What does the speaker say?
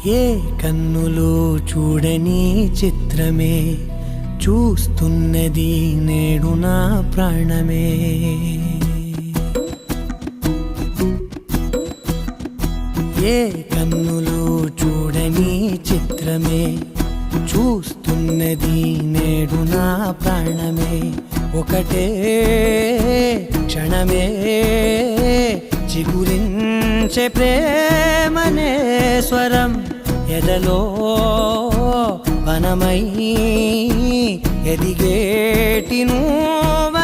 ఏ కన్నులు చూడని చిత్రమే చూస్తున్నది నేడు నా ప్రాణమే. ఏ కన్నులు చూడని చిత్రమే చూస్తున్నది నేడు నా ప్రాణమే. ఒకటే క్షణమే చిగురించే ప్రేమనే స్వరం ఎదలో వనమై ఎదిగేటి నువ్వనే.